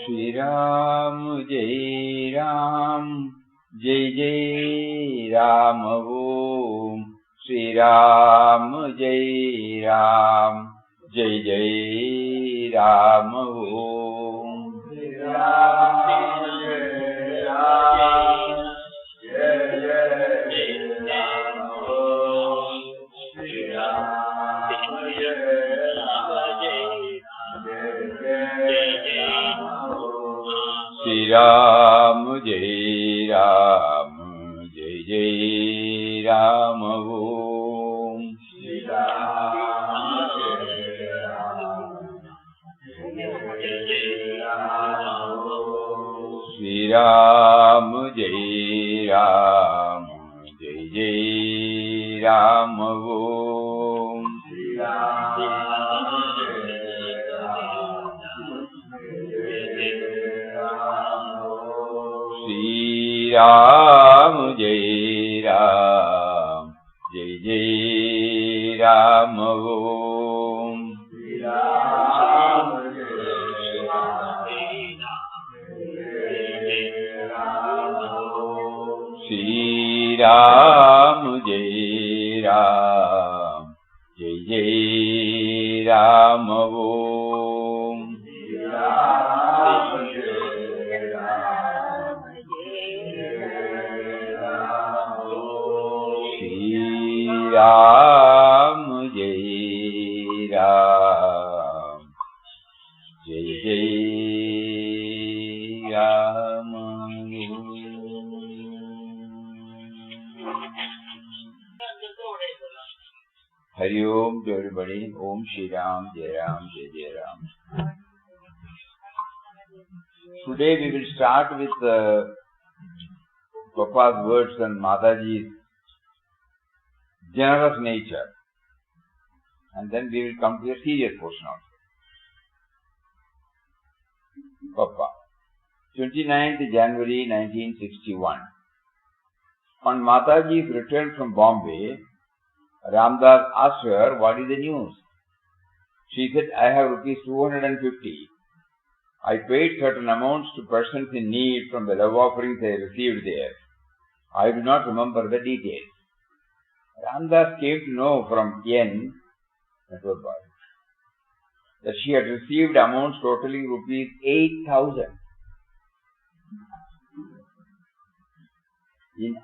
Shri Ram, Jai Ram, Jai Jai Ram Om. Shri Ram, Jai Ram, Jai Jai Ram Om. Shri Ram, Jai Ram, Jai Jai Ram Om. Shri Ram, Jai Shri Ram, Jai Ram, Jai Jai Ram Om. Shri Ram, Jai Ram, Jai Jai Ram Om. Shri Ram, Jai Ram, Jai Jai Ram Om. Shri Ram, Jai Ram, Jai Jai Ram Om. Shri Ram, Jai Ram, Shri Ram, Jai Ram, Jai Jai Ram Om. Shri Ram, Ram, Jai Ram, Jai Jai Ram. Hari Om to everybody. Om Shri Ram, Jai Ram, Jai Jai Ram. Today we will start with Papa's words and Mataji's generous nature, and then we will come to a serious portion also. Papa, 29th January 1961. On Mataji's return from Bombay, Ramdas asked her, "What is the news?" She said, "I have rupees 250. I paid certain amounts to persons in need from the love offerings I received there. I do not remember the details." Ramdas came to know from N, that she had received amounts totaling rupees 8,000. In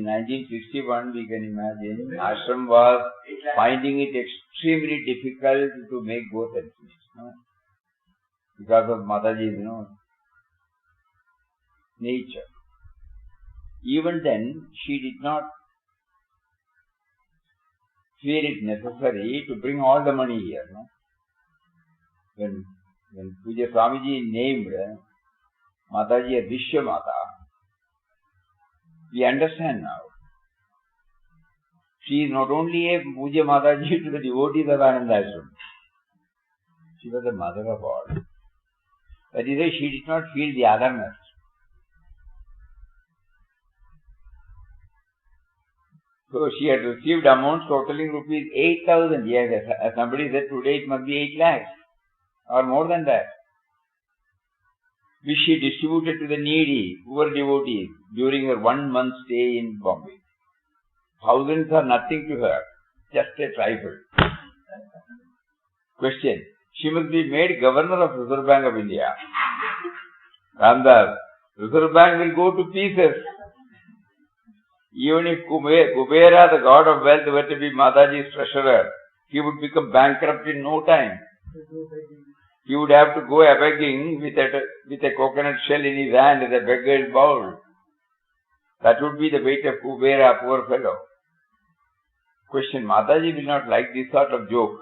1961, we can imagine, Ashram was finding it extremely difficult to make both ends meet, no? Because of Mataji's, nature. Even then, she did not feel it necessary to bring all the money here, no? When Puja Swamiji named Mataji as Vishyamata, we understand now. She is not only a Puja Mataji to the devotees of Ananda Ashram. She was the mother of all. That is why she did not feel the otherness. So she had received amounts totaling rupees 8,000. Yes, as somebody said, today it must be 8 lakhs or more than that, which she distributed to the needy, poor devotees during her 1 month stay in Bombay. Thousands are nothing to her, just a trifle. Question: she must be made governor of Reserve Bank of India. Ramdas, Reserve Bank will go to pieces. Even if Kubera, the god of wealth, were to be Mataji's treasurer, he would become bankrupt in no time. He would have to go a-begging with a coconut shell in his hand as a beggar's bowl. That would be the fate of Kubera, poor fellow. Question: Mataji will not like this sort of joke.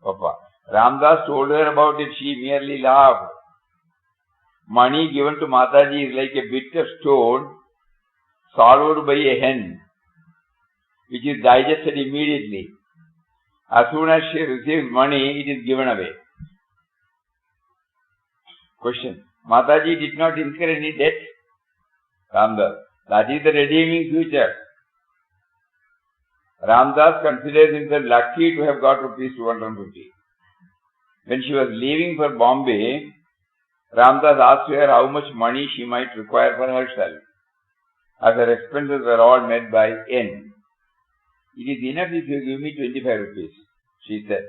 Papa, Ramdas told her about it, she merely laughed. Money given to Mataji is like a bit of stone swallowed by a hen, which is digested immediately. As soon as she receives money, it is given away. Question: Mataji did not incur any debt? Ramdas: that is the redeeming future. Ramdas considers himself lucky to have got rupees 250. When she was leaving for Bombay, Ramdas asked her how much money she might require for herself, as her expenses were all met by N. It is enough if you give me 25 rupees, she said.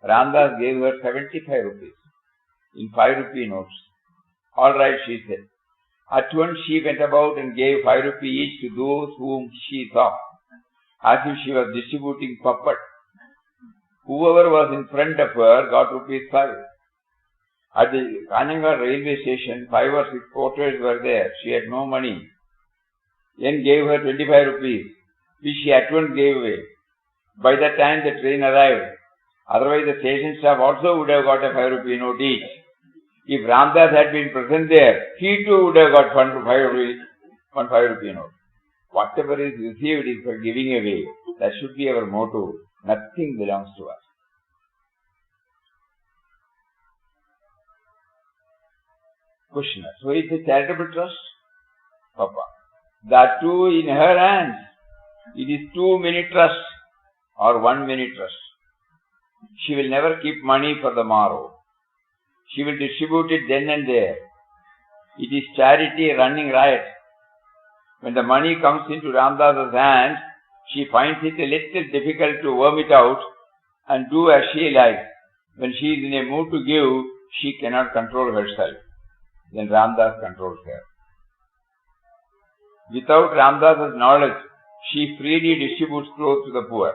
Ramdas gave her 75 rupees in 5 rupee notes. All right, she said. At once she went about and gave 5 rupee each to those whom she saw, as if she was distributing puppet. Whoever was in front of her got rupees 5. At the Kanyangar railway station, 5 or 6 porters were there. She had no money. N gave her 25 rupees, which she at once gave away. By the time the train arrived, otherwise the station staff also would have got a 5 rupee note each. If Ramdas had been present there, he too would have got 1 5 rupee note. Whatever is received is for giving away. That should be our motto. Nothing belongs to us. Questioner. So it's a charitable trust? Papa. That too in her hands. It is 2-minute trust or 1-minute trust. She will never keep money for the morrow. She will distribute it then and there. It is charity running riot. When the money comes into Ramdas's hands, she finds it a little difficult to worm it out and do as she likes. When she is in a mood to give, she cannot control herself. Then Ramdas controls her. Without Ramdas's knowledge, she freely distributes clothes to the poor.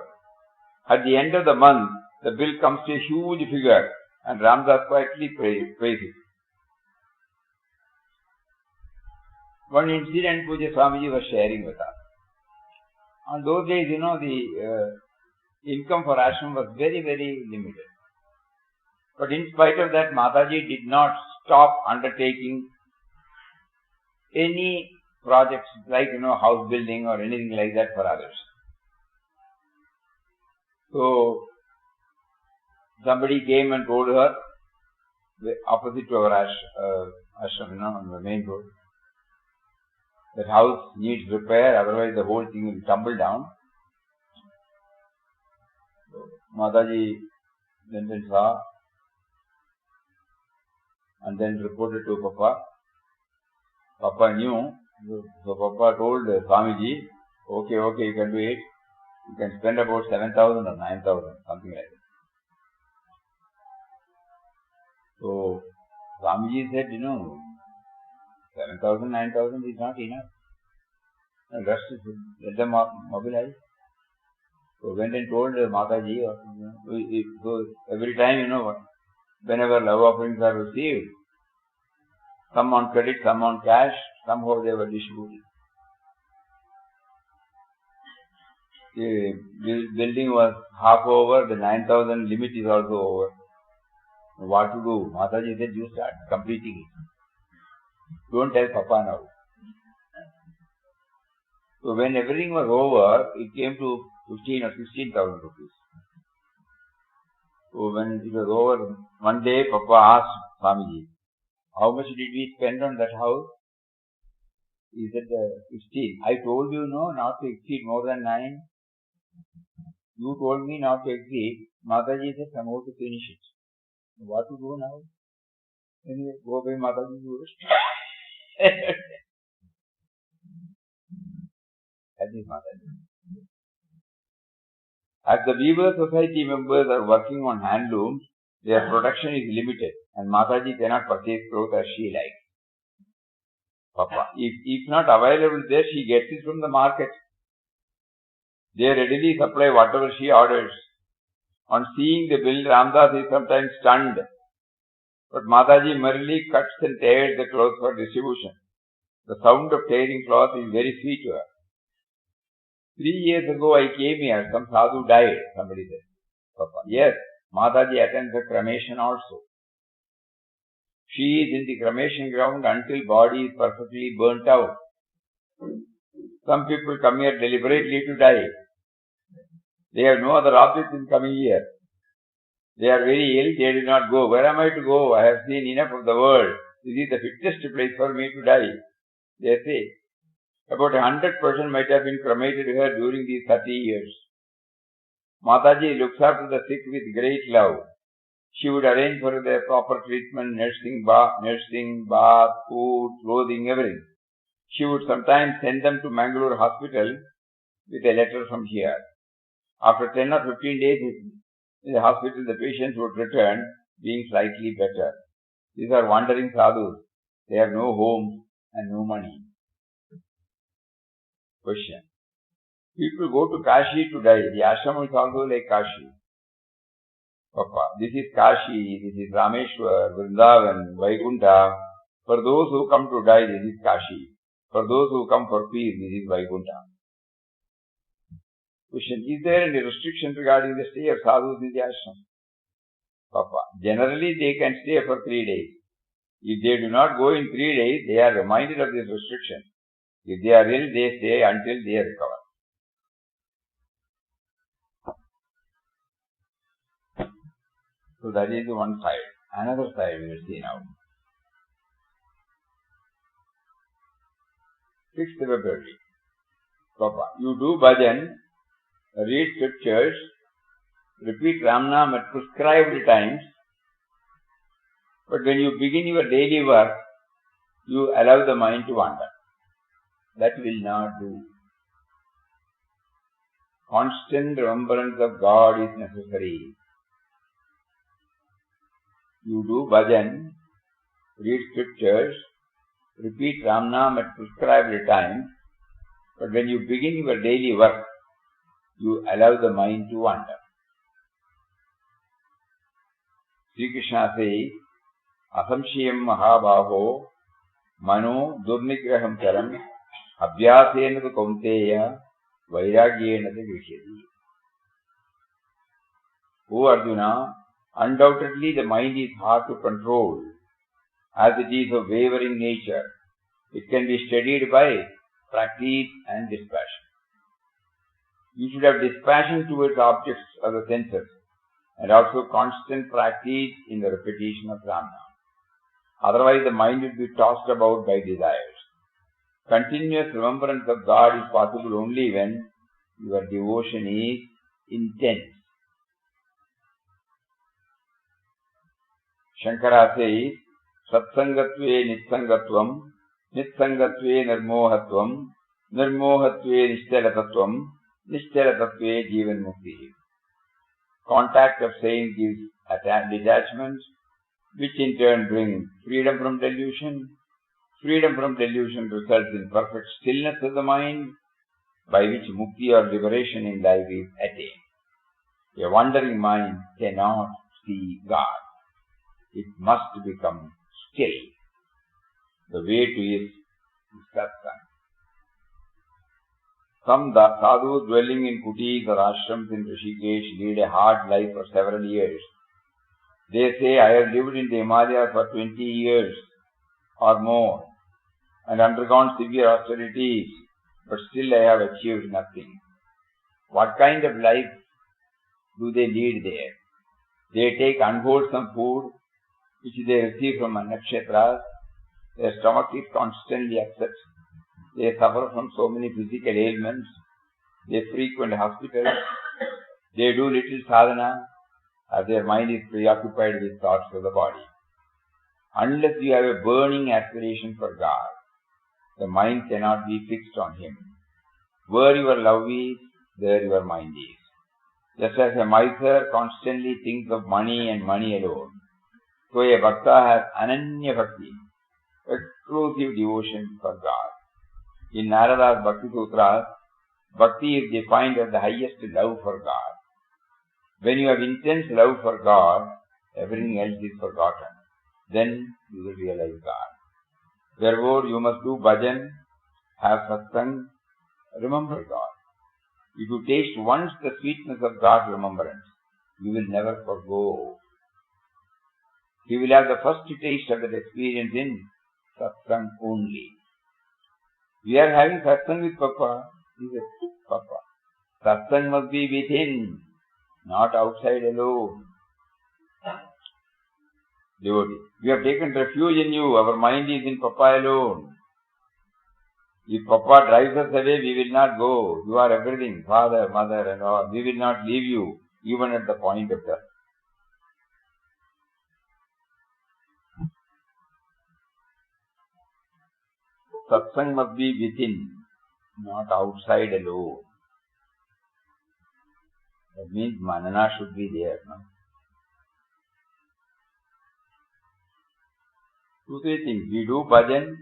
At the end of the month, the bill comes to a huge figure and Ramdas quietly pays it. One incident Pujya Swamiji was sharing with us. On those days, the income for ashram was very, very limited. But in spite of that, Mataji did not stop undertaking any projects like, house building or anything like that for others. So, somebody came and told her, opposite to our ashram, on the main road, that house needs repair, otherwise the whole thing will tumble down. So, Mataji went and saw and then reported to Papa. Papa knew, so Papa told Swamiji, okay, you can do it. You can spend about 7,000 or 9,000, something like that. So, Swamiji said, 7,000, 9,000 is not enough. And rest is, let them mobilize. So, went and told Mataji, so every time, whenever love offerings are received, some on credit, some on cash, somehow they were distributed. The building was half over, the 9,000 limit is also over. What to do? Mataji said, you start completing it. Don't tell Papa now. So when everything was over, it came to 15 or 16,000 rupees. So when it was over, one day Papa asked Swamiji, how much did we spend on that house? He said, 16. I told you not to exceed more than 9. You told me not to exceed. Mataji said, somehow to finish it. What to do now? Anyway, go by Mataji's wish. That is Mataji. As the Weaver Society members are working on handlooms, their production is limited and Mataji cannot purchase clothes as she likes. Papa, if not available there, she gets it from the market. They readily supply whatever she orders. On seeing the bill, Ramdas is sometimes stunned. But Mataji merely cuts and tears the clothes for distribution. The sound of tearing cloth is very sweet to her. 3 years ago I came here, some sadhu died, somebody said. Papa, yes, Mataji attends the cremation also. She is in the cremation ground until body is perfectly burnt out. Some people come here deliberately to die. They have no other object in coming here. They are very ill, they do not go. Where am I to go? I have seen enough of the world. This is the fittest place for me to die. They say. About 100% might have been cremated here during these 30 years. Mataji looks after the sick with great love. She would arrange for their proper treatment, nursing, bath, food, clothing, everything. She would sometimes send them to Mangalore hospital with a letter from here. After 10 or 15 days in the hospital, the patients would return being slightly better. These are wandering sadhus. They have no homes and no money. Question. People go to Kashi to die. The ashram is also like Kashi. Papa, this is Kashi, this is Rameshwar, Vrindavan, Vaikuntha. For those who come to die, this is Kashi. For those who come for peace, this is Vaikuntha. Question. Is there any restriction regarding the stay of sadhus in the ashram? Papa, generally they can stay for 3 days. If they do not go in 3 days, they are reminded of this restriction. If they are ill, they stay until they recover. So that is one side. Another side we will see now. 6th February. Papa, you do bhajan, read scriptures, repeat Ramnam at prescribed times, but when you begin your daily work, you allow the mind to wander. That will not do. Constant remembrance of God is necessary. You do bhajan, read scriptures, repeat Ramnam at prescribed times, but when you begin your daily work, you allow the mind to wander. Sri Krishna says, Asamshiyam Mahabaho, Mano Durnigraham Charam, Abhyasena tu Kaunteya, Vairagyena tu Vishyati. O Arjuna, undoubtedly the mind is hard to control, as it is of wavering nature. It can be steadied by practice and dispassion. You should have dispassion towards objects of the senses and also constant practice in the repetition of Ramnam. Otherwise the mind will be tossed about by desires. Continuous remembrance of God is possible only when your devotion is intense. Shankara says, Satsangatve Nitsangatvam, Nitsangatve Nirmohatvam, Nirmohatve Nishtalatatvam, Nishtalatatve Jivan Mukti. Contact of saints gives detachment, which in turn brings freedom from delusion. Freedom from delusion results in perfect stillness of the mind, by which mukti or liberation in life is attained. A wandering mind cannot see God. It must become still. The way to it is satsang. Some sadhus dwelling in kutis or ashrams in Rishikesh lead a hard life for several years. They say, I have lived in the Himalayas for 20 years or more and undergone severe austerities, but still I have achieved nothing. What kind of life do they lead there? They take unwholesome food which they receive from nakshatras. Their stomach is constantly upset. They suffer from so many physical ailments. They frequent hospitals. They do little sadhana, as their mind is preoccupied with thoughts of the body. Unless you have a burning aspiration for God, the mind cannot be fixed on Him. Where your love is, there your mind is. Just as a miser constantly thinks of money and money alone, so a bhakta has ananya bhakti, exclusive devotion for God. In Narada's Bhakti Sutras, bhakti is defined as the highest love for God. When you have intense love for God, everything else is forgotten. Then you will realize God. Therefore, you must do bhajan, have satsang, remember God. If you taste once the sweetness of God's remembrance, you will never forgo. You will have the first taste of that experience in satsang only. We are having satsang with Papa. He said, Papa, satsang must be within, not outside alone. Devotee, we have taken refuge in you. Our mind is in Papa alone. If Papa drives us away, we will not go. You are everything, father, mother and all. We will not leave you, even at the point of death. satsang must be within, not outside alone. That means manana should be there. No? 2-3 things. We do bhajan,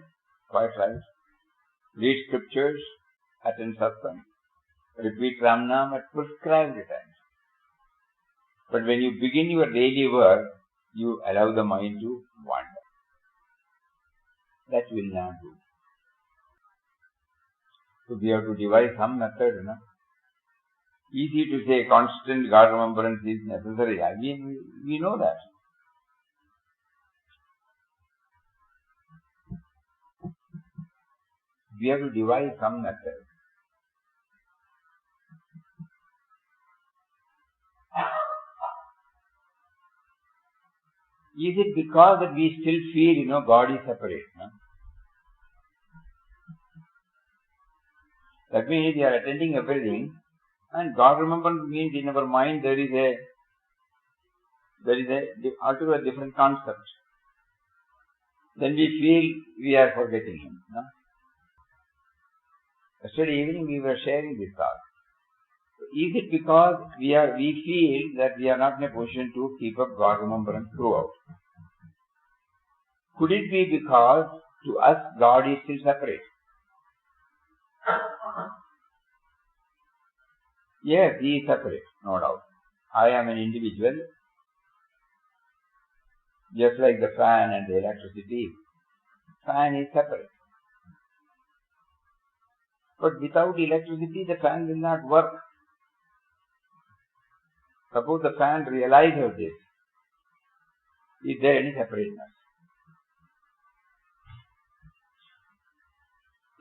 quite right. Read scriptures, attend satsang, repeat Ramnam at prescribed times. But when you begin your daily work, you allow the mind to wander. That will not do. So we have to devise some method. No? Easy to say constant God remembrance is necessary. I mean, we know that. We have to devise some method. Is it because that we still feel, God is separate? No? That means we are attending everything, and God remembrance means in our mind there is a altogether different concept. Then we feel we are forgetting Him. No? Yesterday evening we were sharing this thought. Is it because we feel that we are not in a position to keep up God remembrance throughout? Could it be because to us God is still separate? Yes, He is separate, no doubt. I am an individual, just like the fan and the electricity. Fan is separate. But without electricity, the fan will not work. Suppose the fan realizes this. Is there any separateness?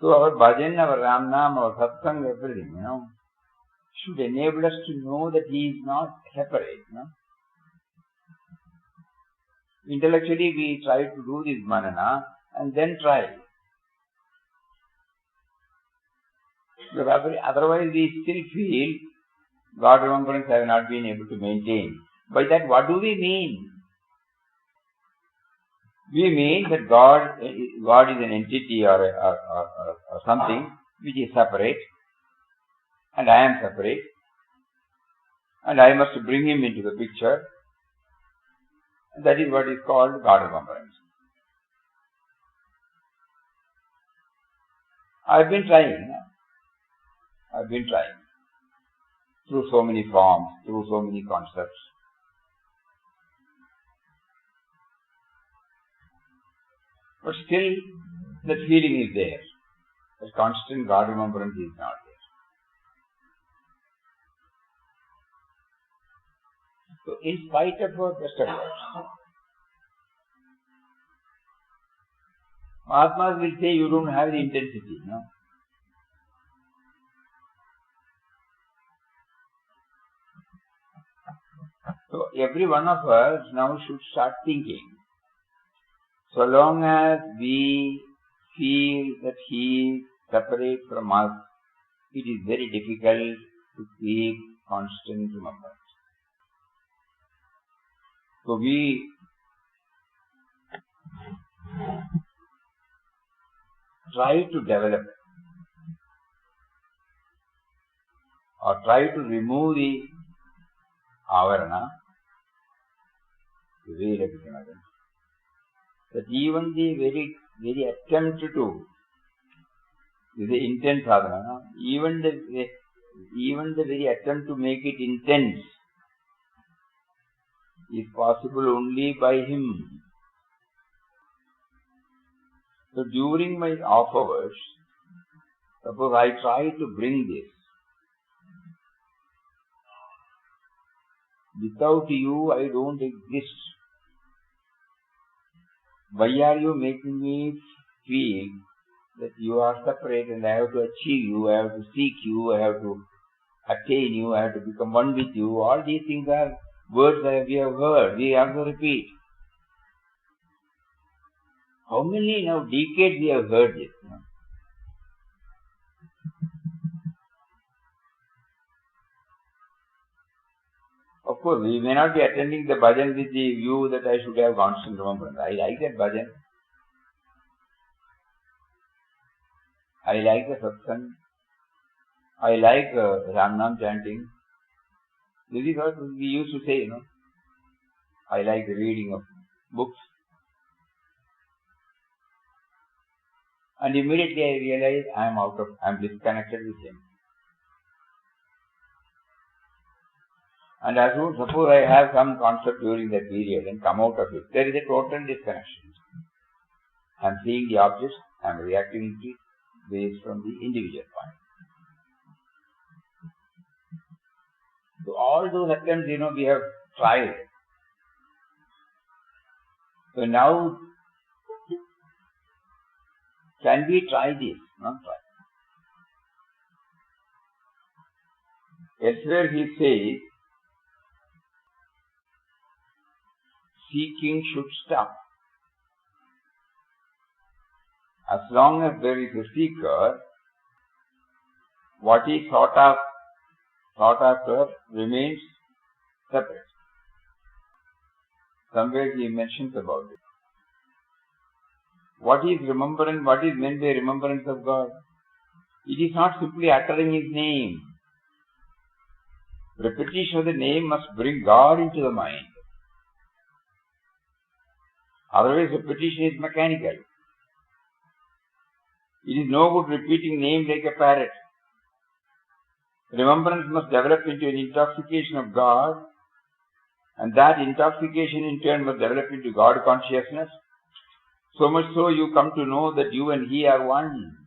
So our bhajan, our Ramnam, our satsang, everything, should enable us to know that He is not separate. Intellectually we try to do this manana and then try. Otherwise we still feel God remembrance I have not been able to maintain. By that what do we mean? We mean that God is an entity or something which is separate, and I am separate, and I must bring Him into the picture. That is what is called God remembrance. I've been trying through so many forms, through so many concepts. But still, that feeling is there. That constant God remembrance is not there. So, in spite of our best efforts, Mahatmas will say you don't have the intensity, So, every one of us now should start thinking. So long as we feel that He is separate from us, it is very difficult to keep constant remembrance. So we try to develop or try to remove the avarana, that even the very attempt to, the intense sadhana, even the very attempt to make it intense is possible only by Him. So during my off hours, suppose I try to bring this. Without you, I don't exist. Why are you making me feel that you are separate and I have to achieve you, I have to seek you, I have to attain you, I have to become one with you? All these things are words that we have heard, we also repeat. How many decades we have heard this? Of course, we may not be attending the bhajan with the view that I should have constant remembrance. I like that bhajan. I like the satsang. I like Ramnam chanting. This is what we used to say, I like the reading of books. And immediately I realize I am disconnected with him. And as soon, suppose I have some concept during that period and come out of it, there is a total disconnection. I am seeing the object, I am reacting to it based from the individual point. So all those attempts, we have tried. So now, can we try this? Not try. Elsewhere he says, seeking should stop. As long as there is a seeker, what is sought after remains separate. Somewhere he mentions about it. What is remembrance? What is meant by remembrance of God? It is not simply uttering His name. Repetition of the name must bring God into the mind. Otherwise, repetition is mechanical. It is no good repeating name like a parrot. Remembrance must develop into an intoxication of God, and that intoxication in turn must develop into God consciousness. So much so you come to know that you and He are one.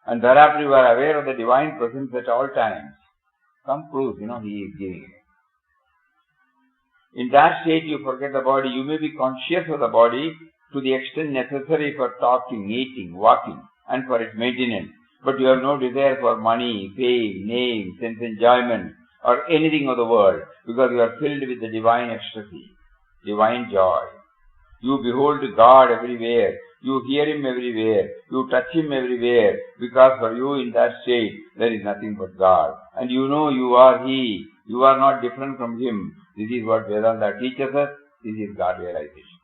And thereafter you are aware of the divine presence at all times. Some proof, He is giving. In that state you forget the body. You may be conscious of the body to the extent necessary for talking, eating, walking, and for its maintenance. But you have no desire for money, fame, name, sense enjoyment, or anything of the world, because you are filled with the divine ecstasy, divine joy. You behold God everywhere. You hear Him everywhere. You touch Him everywhere. Because for you in that state, there is nothing but God. And you know you are He. You are not different from Him. This is what Vedanta teaches us. This is God realization.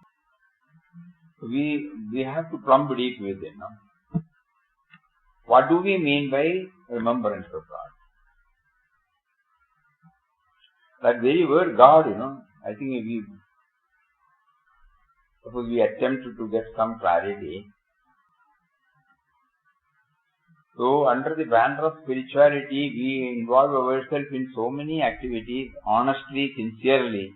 We have to plumb deep with it. What do we mean by remembrance of God? That very word God, I think suppose we attempt to get some clarity. So, under the banner of spirituality, we involve ourselves in so many activities, honestly, sincerely.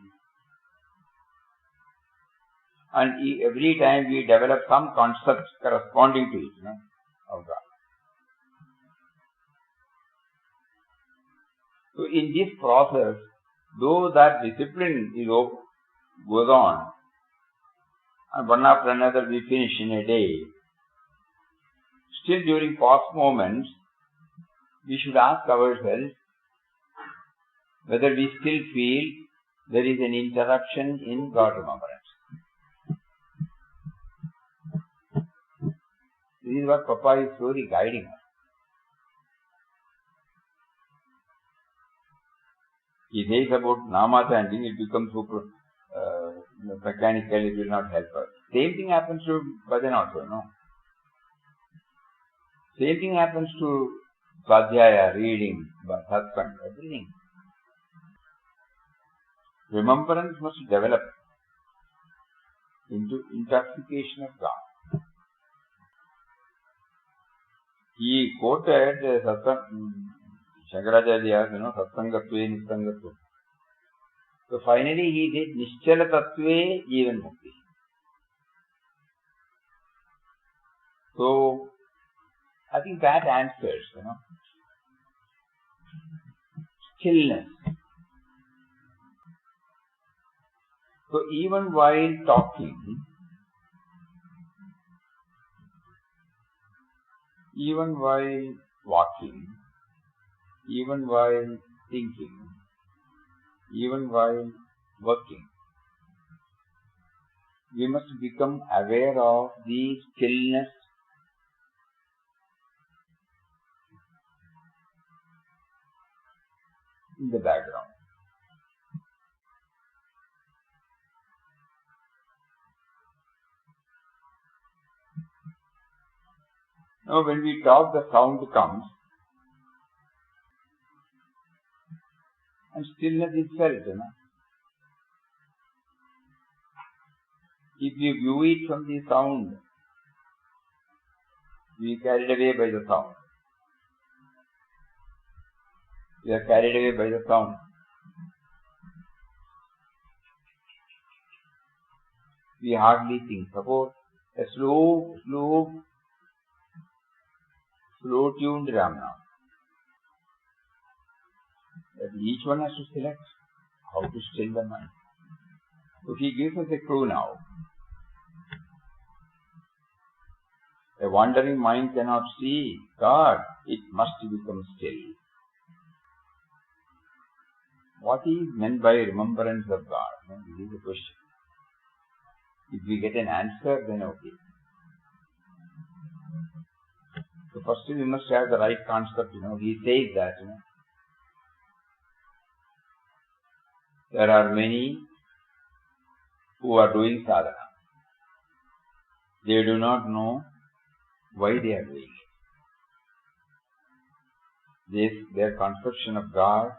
And every time we develop some concepts corresponding to it, of God. So, in this process, though that discipline goes on, and one after another we finish in a day, still during past moments, we should ask ourselves whether we still feel there is an interruption in God remembrance. This is what Papa is slowly guiding us. He says about Nama chanting, it becomes super mechanical, it will not help us. Same thing happens to Bhajan also, Same thing happens to Svadhyaya, reading, satsang, everything. Remembrance must develop into intoxication of God. He quoted Shankaracharya, Satsangatve, Nisangatve. So finally he did Nischala Tattve Jivan Mukti. So I think that answers, stillness. So even while talking, even while walking, even while thinking, even while working, we must become aware of the stillness in the background. Now when we talk, the sound comes and stillness is felt, If you view it from the sound, we are carried away by the sound. We are carried away by the sound. We hardly think. Suppose a slow tuned Ramnam. That each one has to select how to still the mind. So he gives us a clue now. A wandering mind cannot see God. It must become still. What is meant by remembrance of God? This is the question. If we get an answer, then okay. So first we must have the right concept. He says that there are many who are doing sadhana. They do not know why they are doing it. Their conception of God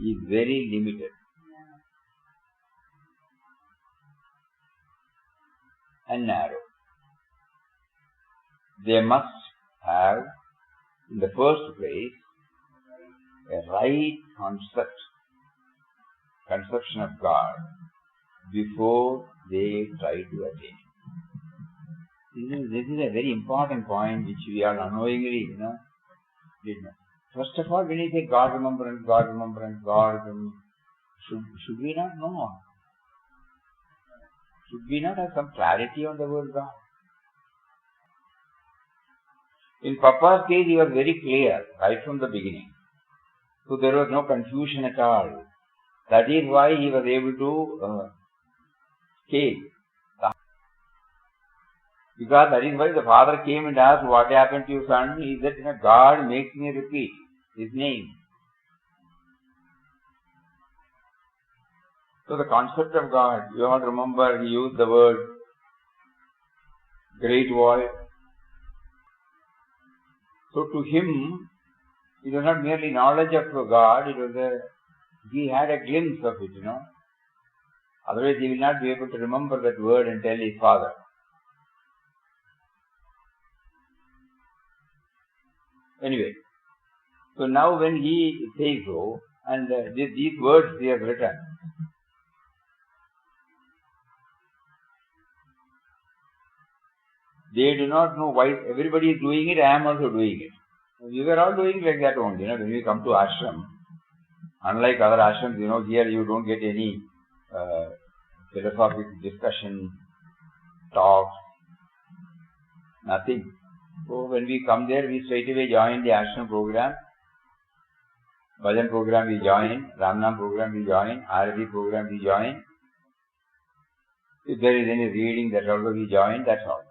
is very limited and narrow. They must have, in the first place, a right conception of God before they try to attain it. This is a very important point which we are unknowingly, did not. First of all, when you say God remembrance, should we not know? Should we not have some clarity on the word God? In Papa's case, he was very clear right from the beginning. So there was no confusion at all. That is why he was able to escape. Because that is why the father came and asked, what happened to your son? He said, God makes me repeat his name. So the concept of God, you all remember he used the word great voice. So to him, it was not merely knowledge of God, he had a glimpse of it, Otherwise he will not be able to remember that word and tell his father. Anyway, so now when he says so, and these words he has written, they do not know why everybody is doing it, I am also doing it. We were all doing like that only, when we come to ashram. Unlike other ashrams, here you don't get any philosophical discussion, talks, nothing. So when we come there, we straight away join the ashram program. Bhajan program we join, Ramnam program we join, Arati program we join. If there is any reading, that also we join, that's all.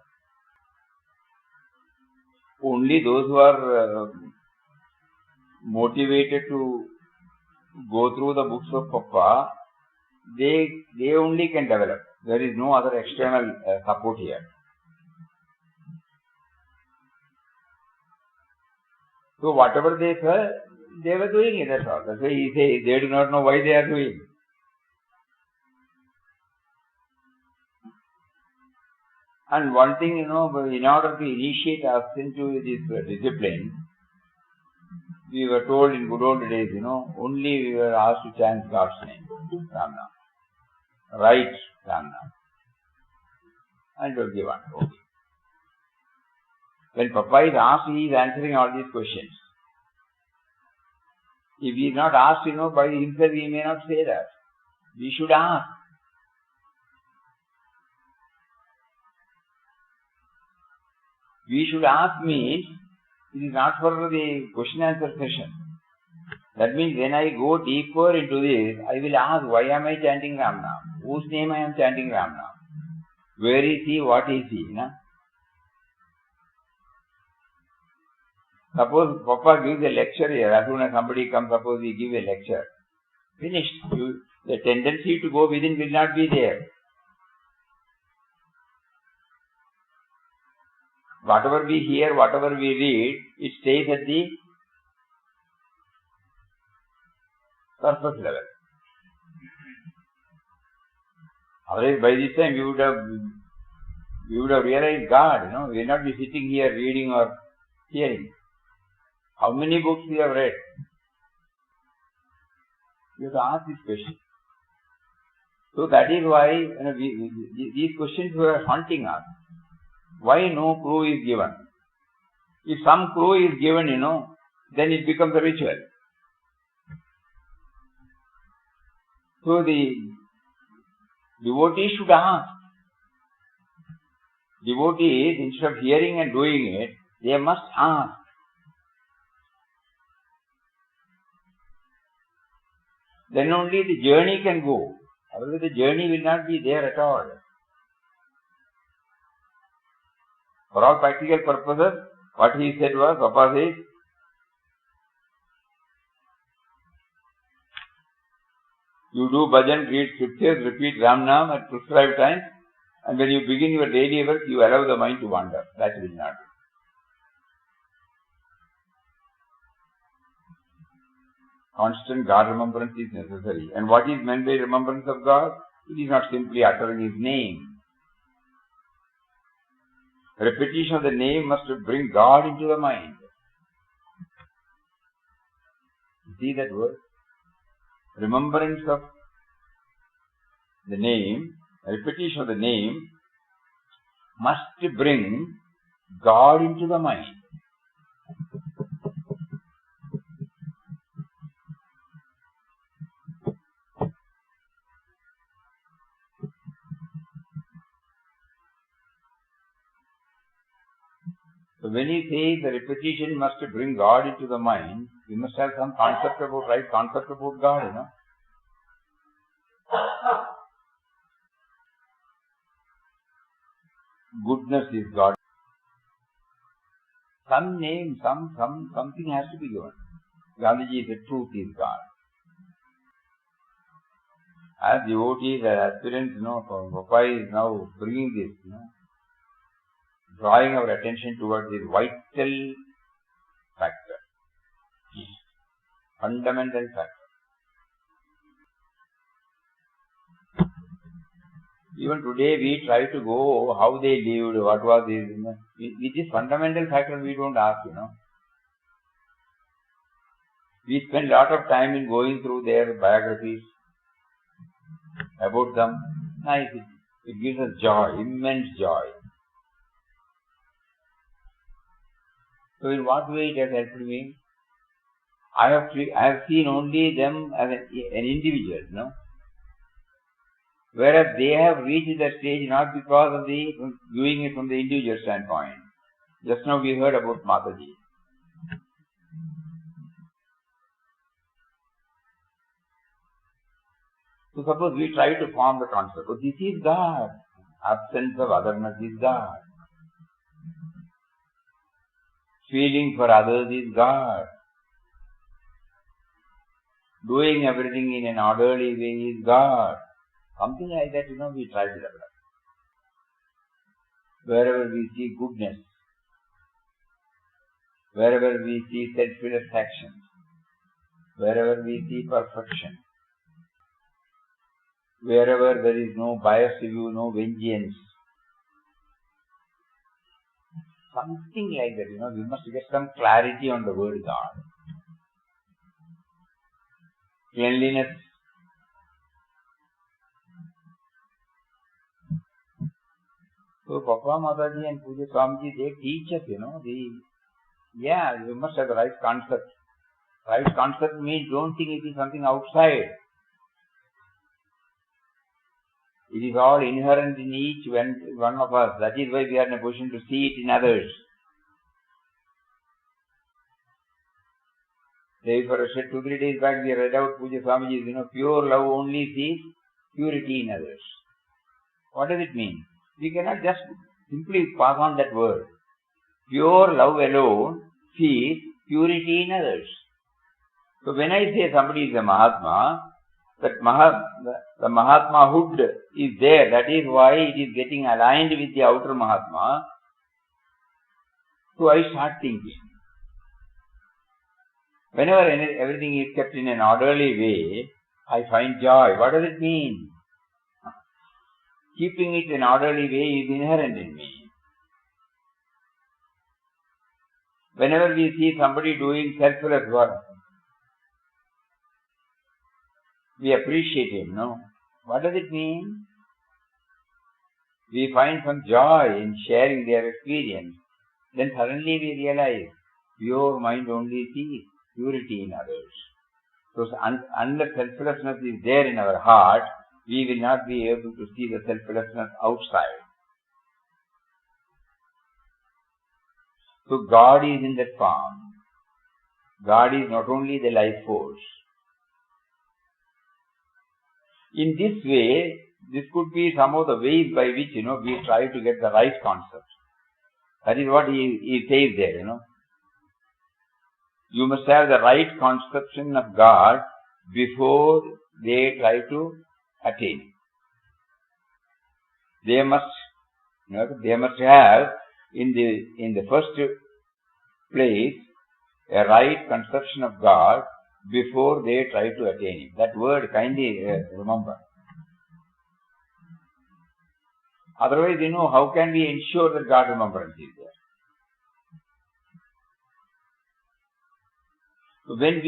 Only those who are motivated to go through the books of Papa, they only can develop. There is no other external support here. So whatever they said, they were doing it, that's all. That's why he says they do not know why they are doing it. And one thing, in order to initiate us into this discipline, we were told in good old days, only we were asked to chant God's name, Ramnam. Right Ramnam. And it was given. Okay. When Papa is asked, he is answering all these questions. If he is not asked, by himself, he may not say that. We should ask. We should ask means, it is not for the question answer session. That means when I go deeper into this, I will ask, why am I chanting Ramnam? Whose name I am chanting Ramnam? Where is he? What is he? Suppose Papa gives a lecture here, as soon as somebody comes, suppose he gives a lecture. Finished. The tendency to go within will not be there. Whatever we hear, whatever we read, it stays at the surface level. Otherwise, by this time, we would have realized God, we will not be sitting here reading or hearing. How many books we have read? You have to ask this question. So that is why these questions were haunting us. Why no clue is given? If some clue is given, then it becomes a ritual. So the devotee should ask. Devotees, instead of hearing and doing it, they must ask. Then only the journey can go. Otherwise the journey will not be there at all. For all practical purposes, what he said was, Papa says, you do bhajan, read scriptures, repeat Ram Nam at prescribed times, and when you begin your daily work, you allow the mind to wander. That will not do. Constant God remembrance is necessary. And what is meant by remembrance of God? It is not simply uttering His name. Repetition of the name must bring God into the mind. See that word? Remembrance of the name, repetition of the name must bring God into the mind. So when he says the repetition must bring God into the mind, you must have some concept about God, Goodness is God. Some name, something has to be given. Gandhiji said, truth is God. As devotees, as aspirants, Papa is now bringing this, drawing our attention towards this vital factor, fundamental factor. Even today we try to go how they lived, what was this, with this fundamental factor we don't ask, We spend a lot of time in going through their biographies about them. Nice, it gives us joy, immense joy. So in what way it has helped me? I have seen only them as an individual, Whereas they have reached that stage not because of the viewing it from the individual standpoint. Just now we heard about Mataji. So suppose we try to form the concept, this is God. Absence of otherness is God. Feeling for others is God. Doing everything in an orderly way is God. Something like that, we try to develop. Wherever we see goodness, wherever we see self-satisfaction, wherever we see perfection, wherever there is no biased view, no vengeance, something like that, we must get some clarity on the word God. Cleanliness. So Papa, Mataji and Puja Swamiji, they teach us, you must have the right concept. Right concept means don't think it is something outside. It is all inherent in each one of us. That is why we are in a position to see it in others. Therefore, 2-3 days back we read out Puja Swamiji's, pure love only sees purity in others. What does it mean? We cannot just simply pass on that word. Pure love alone sees purity in others. So when I say somebody is a Mahatma, the Mahatmahood is there. That is why it is getting aligned with the outer Mahatma. So I start thinking. Whenever everything is kept in an orderly way, I find joy. What does it mean? Keeping it in an orderly way is inherent in me. Whenever we see somebody doing selfless work, we appreciate him, no? What does it mean? We find some joy in sharing their experience. Then suddenly we realize pure mind only sees purity in others. So unless selflessness is there in our heart, we will not be able to see the selflessness outside. So God is in that form. God is not only the life force. In this way, this could be some of the ways by which, we try to get the right concept. That is what he says there, You must have the right conception of God before they try to attain. They must have in the first place a right conception of God before they try to attain it. That word kindly remember. Otherwise, how can we ensure that God remembrance is there? So when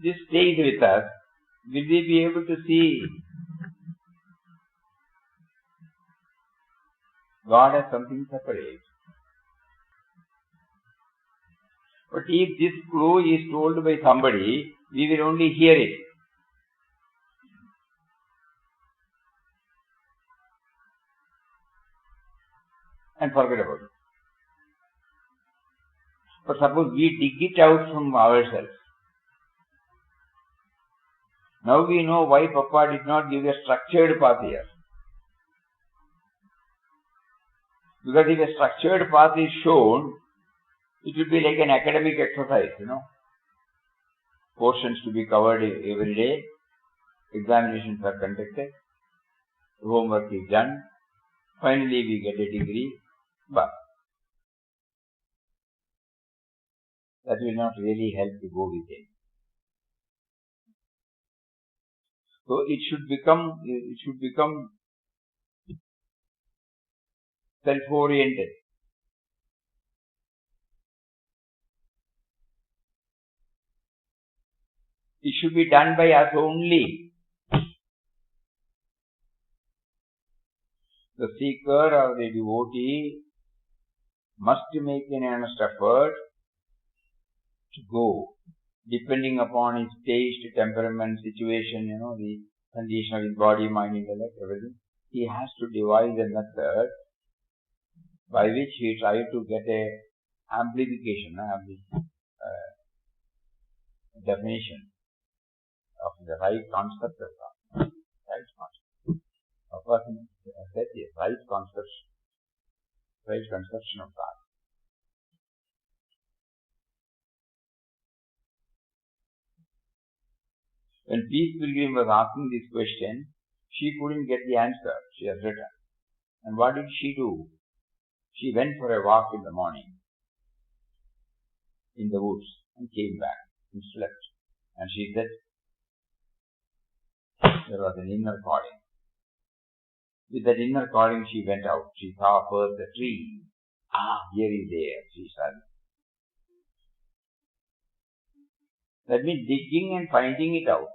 this stays with us, will we be able to see God as something separate? But if this clue is told by somebody, we will only hear it. And forget about it. But suppose we dig it out from ourselves. Now we know why Papa did not give a structured path here. Because if a structured path is shown, it will be like an academic exercise, Portions to be covered every day, examinations are conducted, homework is done, finally we get a degree, but that will not really help to go with it. So it should become self-oriented. It should be done by us only. The seeker or the devotee must make an earnest effort to go, depending upon his taste, temperament, situation, the condition of his body, mind, intellect, everything. He has to devise a method by which he tries to get a amplification, definition of the right concept of God. Right concept. A person said the right conception of God. When Peace Pilgrim was asking this question, she couldn't get the answer. She has written. And what did she do? She went for a walk in the morning in the woods and came back and slept. And she said there was an inner calling. With that inner calling she went out. She saw first the tree. Here is there, she said. That means digging and finding it out,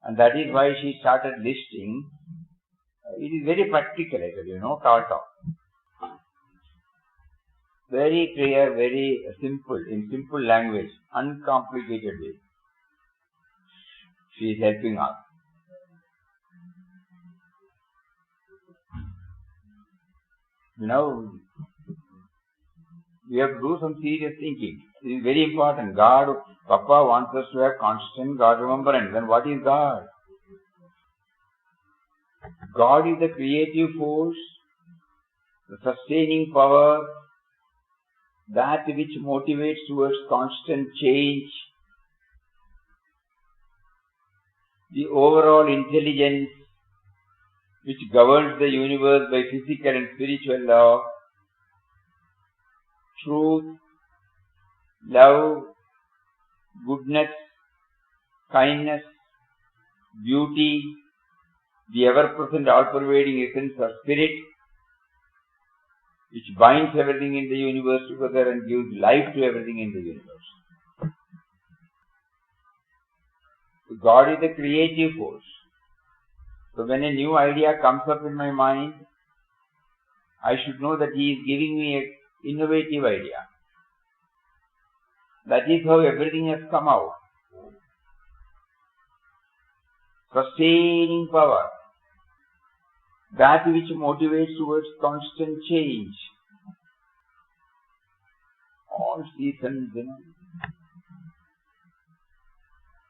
And that is why she started listing. It is very practical, actually, talk. Very clear, very simple, in simple language, uncomplicated way. She is helping us. We have to do some serious thinking. It is very important. Papa wants us to have constant God remembrance. Then what is God? God is the creative force, the sustaining power, that which motivates towards constant change, the overall intelligence, which governs the universe by physical and spiritual law, truth, love, goodness, kindness, beauty, the ever-present, all-pervading essence of spirit, which binds everything in the universe together and gives life to everything in the universe. So God is the creative force. So when a new idea comes up in my mind, I should know that He is giving me an innovative idea. That is how everything has come out. Sustaining power, that which motivates towards constant change. All seasons,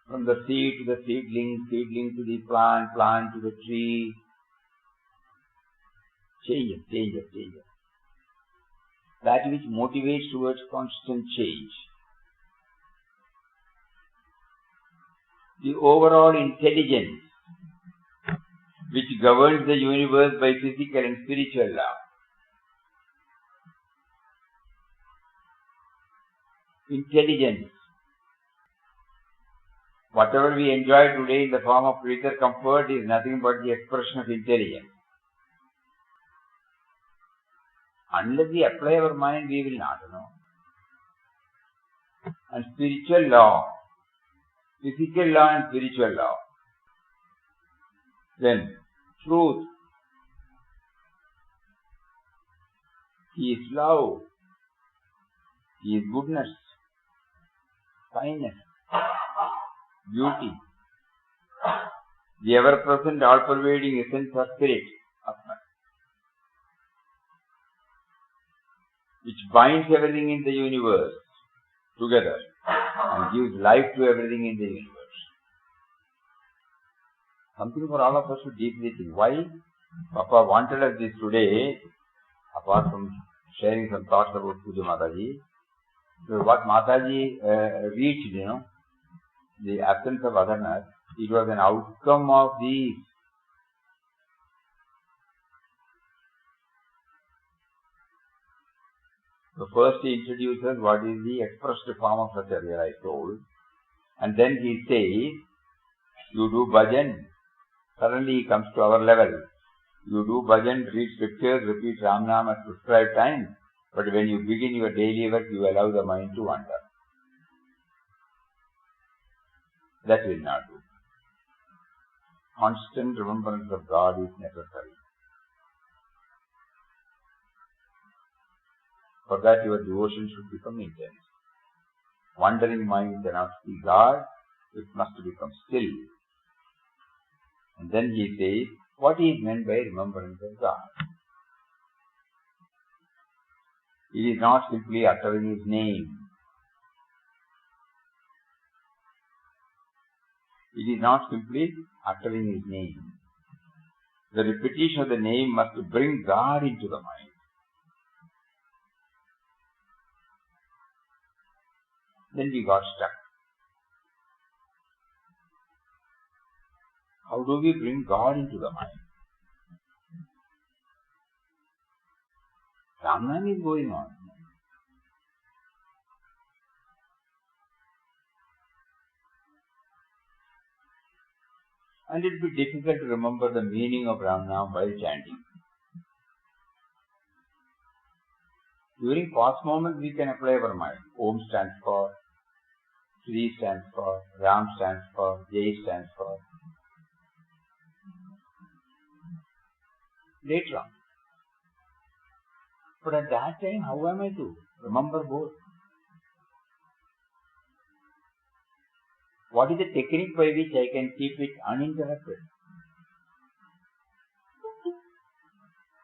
from the seed to the seedling, seedling to the plant, plant to the tree. Changes. That which motivates towards constant change. The overall intelligence which governs the universe by physical and spiritual law. Intelligence. Whatever we enjoy today in the form of greater comfort is nothing but the expression of intelligence. Unless we apply our mind, we will not know. And spiritual law, physical law and spiritual law. Then, truth. He is love. He is goodness, kindness, beauty, the ever-present, all-pervading essence of spirit, Atman, which binds everything in the universe together and gives life to everything in the universe. Something for all of us to deeply think. Why Papa wanted us this today, apart from sharing some thoughts about Puja Mataji, what Mataji reached, the absence of otherness, it was an outcome of these. So first he introduces what is the expressed form of such a realized soul, and then he says, you do bhajan. Suddenly he comes to our level. You do bhajan, read scriptures, repeat Ram Nam at prescribed time, but when you begin your daily work, you allow the mind to wander. That will not do. Constant remembrance of God is necessary. For that your devotion should become intense. Wandering mind cannot see God, it must become still. And then he says, what is meant by remembrance of God? It is not simply uttering His name. It is not simply uttering His name. The repetition of the name must bring God into the mind. Then we got stuck. How do we bring God into the mind? Ramnam is going on. And it will be difficult to remember the meaning of Ramnam while chanting. During past moments, we can apply our mind. Om stands for, Sri stands for, Ram stands for, Jai stands for. Later on. But at that time, how am I to remember both? What is the technique by which I can keep it uninterrupted?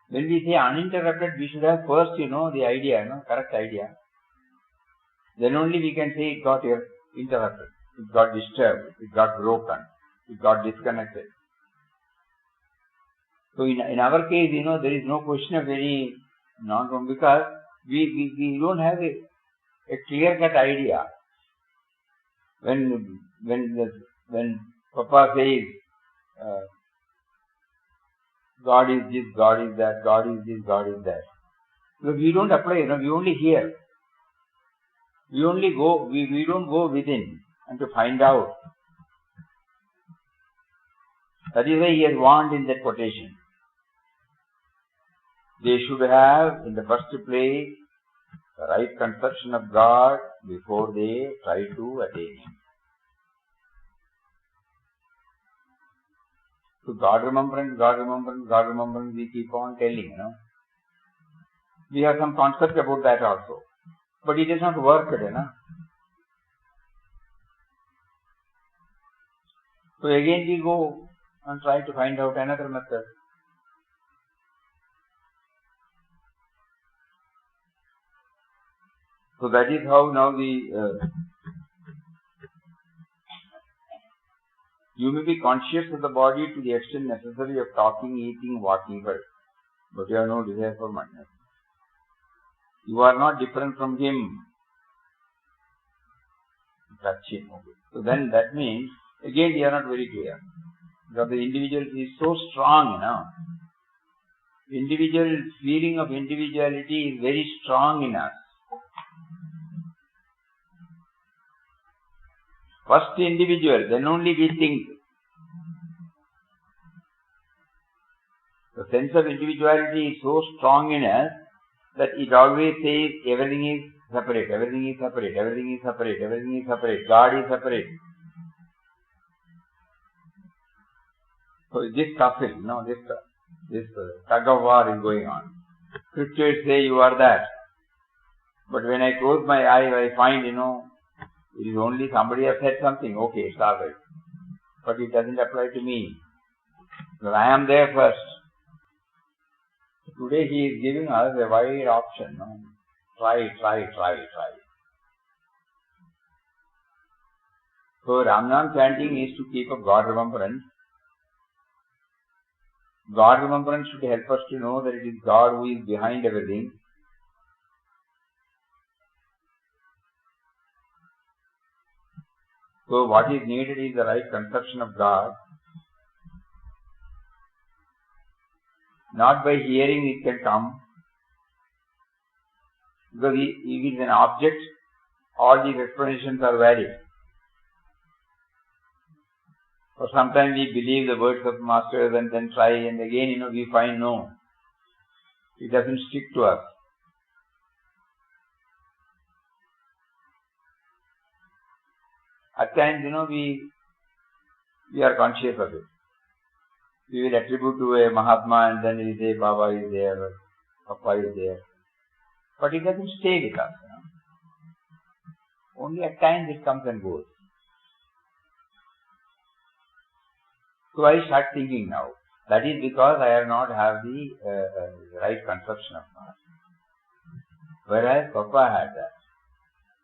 When we say uninterrupted, we should have first, the idea, correct idea. Then only we can say it got interrupted, it got disturbed, it got broken, it got disconnected. So in our case, there is no question of any non-wrong because we don't have a clear-cut idea. When Papa says, God is this, God is that, God is this, God is that. Because we don't apply, we only hear. We only go, we don't go within and to find out. That is why he has warned in that quotation. They should have, in the first place, the right conception of God before they try to attain Him. So God remembrance, God remembrance, God remembrance, we keep on telling, We have some concept about that also. But it is not worked, So again we go and try to find out another method. So that is how now you may be conscious of the body to the extent necessary of talking, eating, walking, but you have no desire for money. You are not different from him. Touch him. So then that means, again we are not very clear. Because the individual is so strong, Individual feeling of individuality is very strong in us. First individual, then only we think. The sense of individuality is so strong in us that it always says everything is separate, everything is separate, everything is separate, everything is separate, God is separate. So this tussle, this tug of war is going on. Scriptures say you are that. But when I close my eye, I find, it is only somebody has said something. Okay, it's all right. But it doesn't apply to me. Because I am there first. Today he is giving us a wide option. Try. So Ramnam chanting is to keep up God remembrance. God remembrance should help us to know that it is God who is behind everything. So what is needed is the right conception of God. Not by hearing it can come. Because if it is an object, all these explanations are valid. Or sometimes we believe the words of masters and then try and again, we find no. It doesn't stick to us. At times, we are conscious of it. We will attribute to a Mahatma and then we say Baba is there, Papa is there. But it doesn't stay with us. Only at times it comes and goes. So I start thinking now. That is because I have not have the right conception of God. Whereas Papa had that.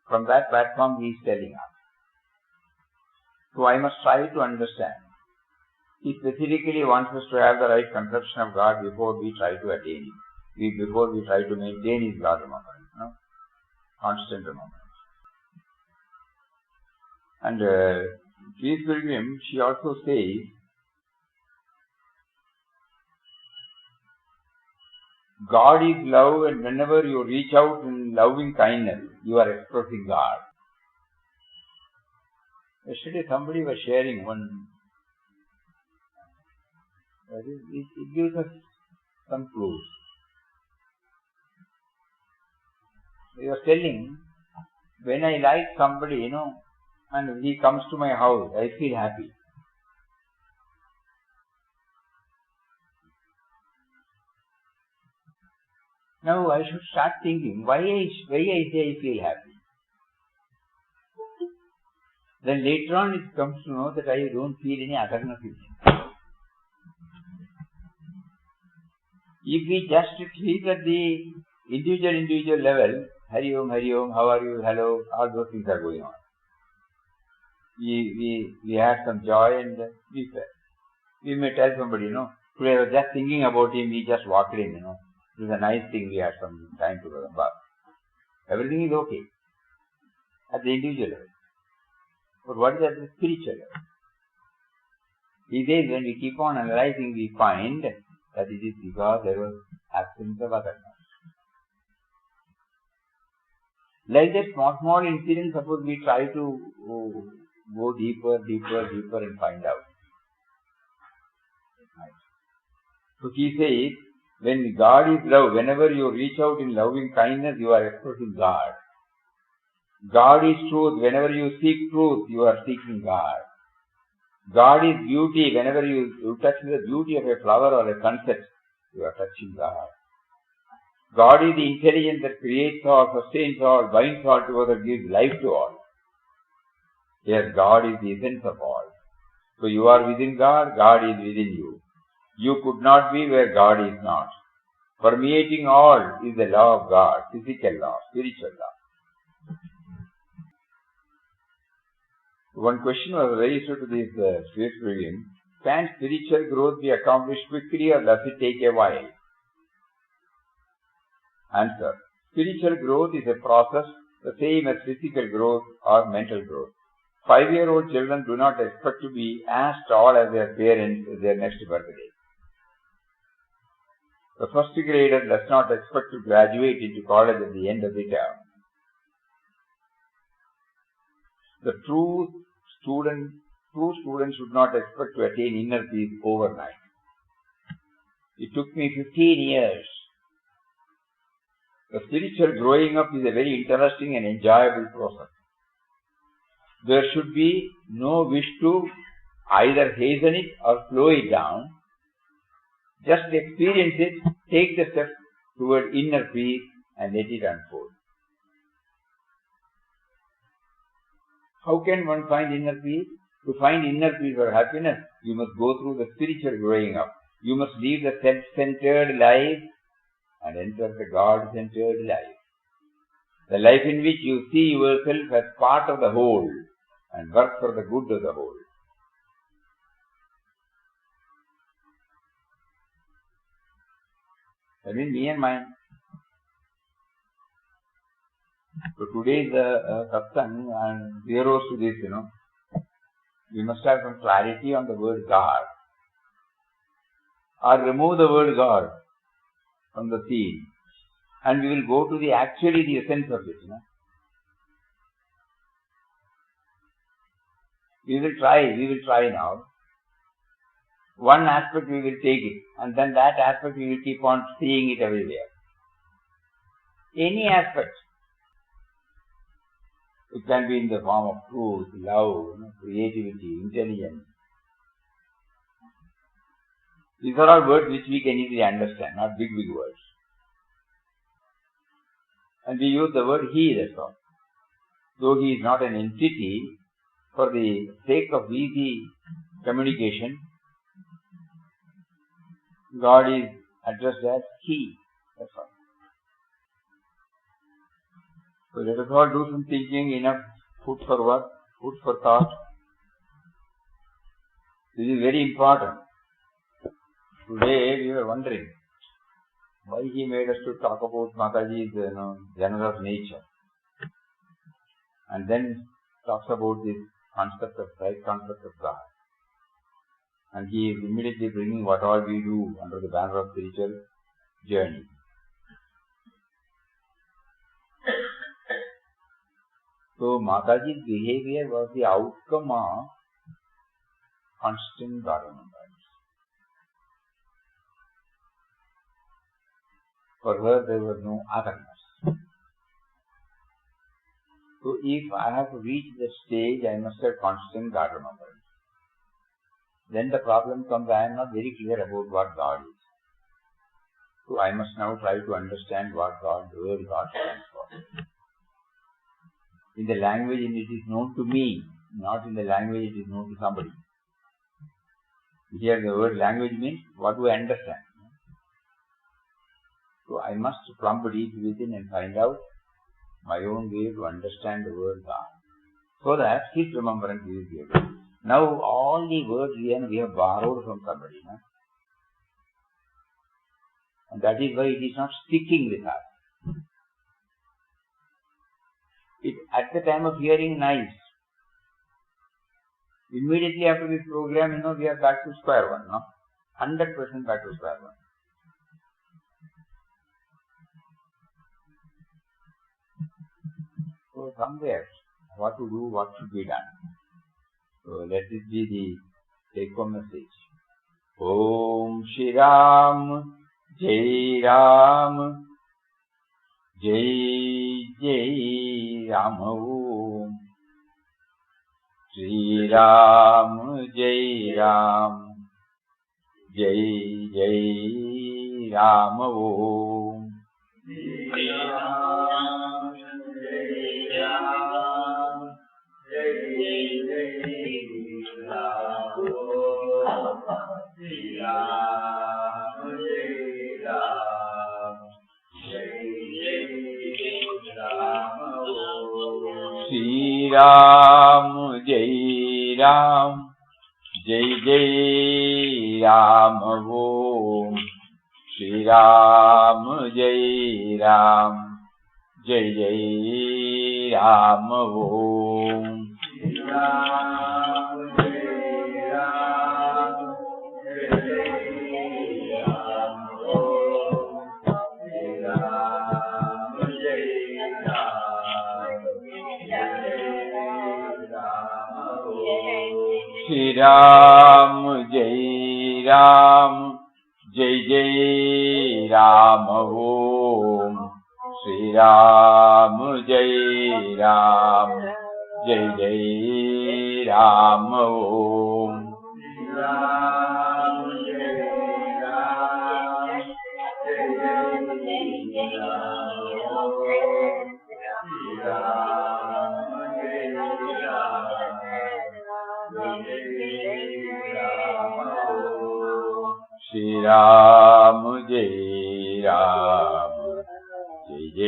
From that platform he is telling us. So I must try to understand. He specifically wants us to have the right conception of God before we try to attain Him. Before we try to maintain His God remembrance. Constant remembrance. And Peace Pilgrim, she also says, God is love, and whenever you reach out in loving kindness, you are expressing God. Yesterday somebody was sharing one. It gives us some clues. He was telling, when I like somebody, and he comes to my house, I feel happy. Now I should start thinking, why I say I feel happy? Then later on it comes to know that I don't feel any otherness in him. If we just treat at the individual level, Hari Om, how are you, hello, all those things are going on. We had some joy and we may tell somebody, today I was just thinking about him, we just walked in, it was a nice thing, we had some time together. But everything is okay at the individual level. But what is at the spiritual level? He says when we keep on analyzing, we find that it is because there was absence of otherness. Like that small incident, suppose we try to go deeper and find out. Right. So he says, when God is love, whenever you reach out in loving kindness, you are expressing God. God is truth. Whenever you seek truth, you are seeking God. God is beauty. Whenever you touch the beauty of a flower or a sunset, you are touching God. God is the intelligence that creates all, sustains all, binds all together, gives life to all. Yes, God is the essence of all. So you are within God, God is within you. You could not be where God is not. Permeating all is the law of God, physical law, spiritual law. One question was raised to this space program. Can spiritual growth be accomplished quickly or does it take a while? Answer. Spiritual growth is a process the same as physical growth or mental growth. 5-year-old children do not expect to be as tall as their parents at their next birthday. The first grader does not expect to graduate into college at the end of the term. The true student should not expect to attain inner peace overnight. It took me 15 years. The spiritual growing up is a very interesting and enjoyable process. There should be no wish to either hasten it or slow it down. Just experience it, take the step toward inner peace and let it unfold. How can one find inner peace? To find inner peace or happiness, you must go through the spiritual growing up. You must leave the self-centered life and enter the God-centered life. The life in which you see yourself as part of the whole and work for the good of the whole. I mean, me and mine. So today's satsang and zeros to this, we must have some clarity on the word God. Or remove the word God from the scene. And we will go to the essence of it. We will try now. One aspect we will take it, and then that aspect we will keep on seeing it everywhere. Any aspect. It can be in the form of truth, love, creativity, intelligence. These are all words which we can easily understand, not big words. And we use the word He, that's all. Though He is not an entity, for the sake of easy communication, God is addressed as He, that's all. So let us all do some thinking, enough food for work, food for thought. This is very important. Today we were wondering why He made us to talk about Mataji's generous nature. And then talks about this right concept of God. And He is immediately bringing what all we do under the banner of spiritual journey. So Mataji's behavior was the outcome of constant God remembrance. For her there was no otherness. So if I have to reach the stage, I must have constant God remembrance. Then the problem comes, I am not very clear about what God is. So I must now try to understand what the word God stands for. In the language it is known to me, not in the language it is known to somebody. Here the word language means what do I understand. So I must plumb deep within and find out my own way to understand the word God. So that His remembrance is able. Now all the words we have borrowed from somebody. And that is why it is not sticking with us. At the time of hearing, nice. Immediately after this program, we are back to square one. 100% back to square one. know somewhere what to do, what should be done. So let it be the take-home message. Om Shri Ram, Jai Ram, Jai Jai Ram. Om Shri Ram, Jai Ram, Jai Jai Ram. Om Shri Ram, Jai Ram, Jai Jai Ram. Shri Ram, Jai Ram, Jai Jai Ram. Shri Ram, Jai Ram, Jai Jai Ram. Om Shri Ram, Jai Ram, Jai Jai Ram. Om Shri Ram, Jai Ram, Jai Jai Ram. Shri Ram, Jai Ram, Jai Ram. Shri Ram, Jai Ram, Jai Jai Ram. Om Shri Ram, Jai Ram, Jai Jai Ram. Om Shri Ram, Jai Ram, Jai Jai Ram. Shri Ram, Jai Ram, Shri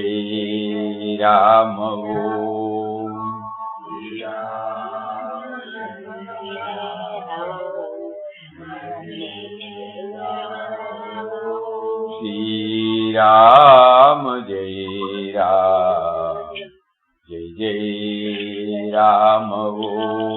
Ram, Jai Ram, Jai Jai Ram. Om Shri Ram, Jai Ram, Jai Jai Ram. Om